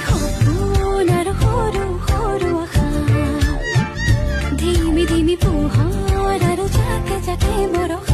সপোন আৰু সৰু সৰু আশা ধিমি ধিমি পোহৰ আৰু জাকে জাকে বৰষা